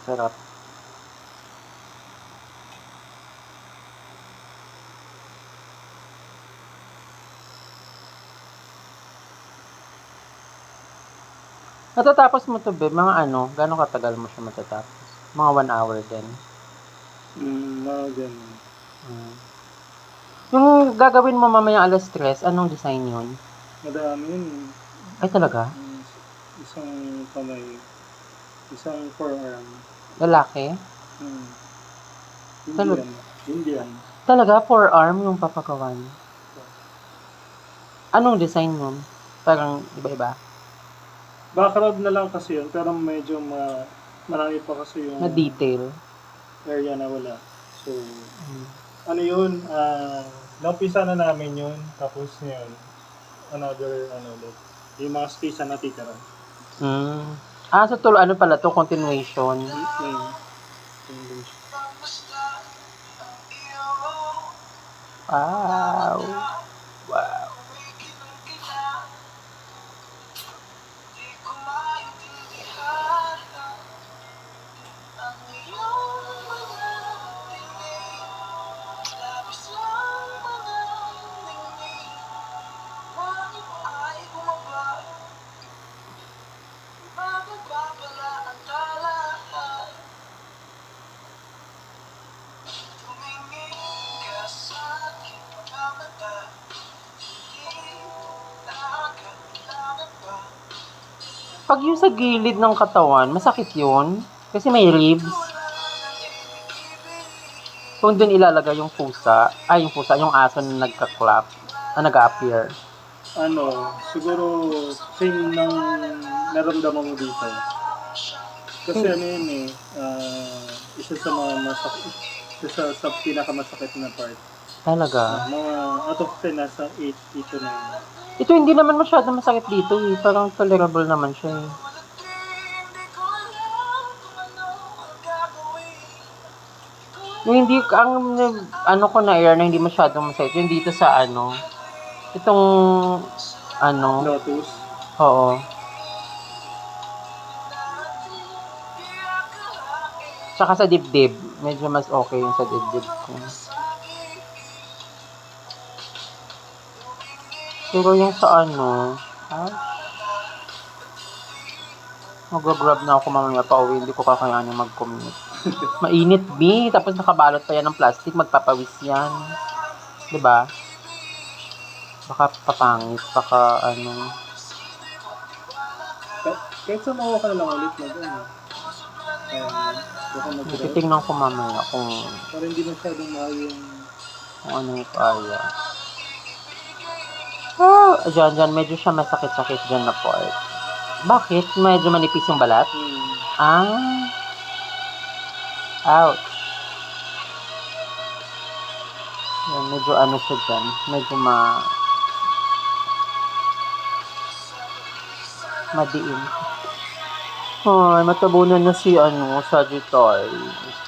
Sarap. Matatapos mo to, be? Mga ano? Gano'ng katagal mo siya matatapos? Mga 1 hour din. Mga ganun. Yung gagawin mo mamaya alas 3, anong design yun? Madami yun. Ay, talaga? Isang kamay. Isang forearm. Lalaki? Indian. Talaga? Forearm yung papagawa niyo? Anong design nun? Parang iba-iba? Background na lang kasi yun, pero medyo marami pa kasi yung Na detail? area na wala. So, ano yun, naumpisa na namin yun, tapos yun, another, yung mga space na natitira. So ano pala to, continuation? Wow. Pag yung sa gilid ng katawan, masakit yun? Kasi may ribs. Kung dun ilalagay yung pusa, yung aso na nagka-clap, na nag-appear. Siguro, same ng naramdaman mo dito. Kasi isa sa mga masakit, isa sa pinakamasakit na part. Talaga? Mga out of 10, nasa 8 dito na yun. Ito hindi naman masyadong masakit dito eh. Parang tolerable naman siya eh. Yung hindi, ang ko na air na hindi masyadong masakit, yung dito sa itong, Lotus? Oo. Tsaka sa dibdib, medyo mas okay yung sa dibdib ko. Pero yung sa mag-grab na ako mamaya pa uwi, hindi ko kakayanin mag-commute. Mainit, B. Tapos nakabalot pa yan ng plastic, magpapawis yan. Diba? Baka papangit, baka Kahit sumawa ka na lang ulit titignan ko mamaya kung para hindi masyadong mahal yung kung ano yung kaya. Dyan, medyo siya masakit-sakit dyan na part. Bakit? Medyo manipis yung balat? Ouch. Yan, medyo siya dyan. Medyo madiin. Ay, matabunan na si Sagittarius.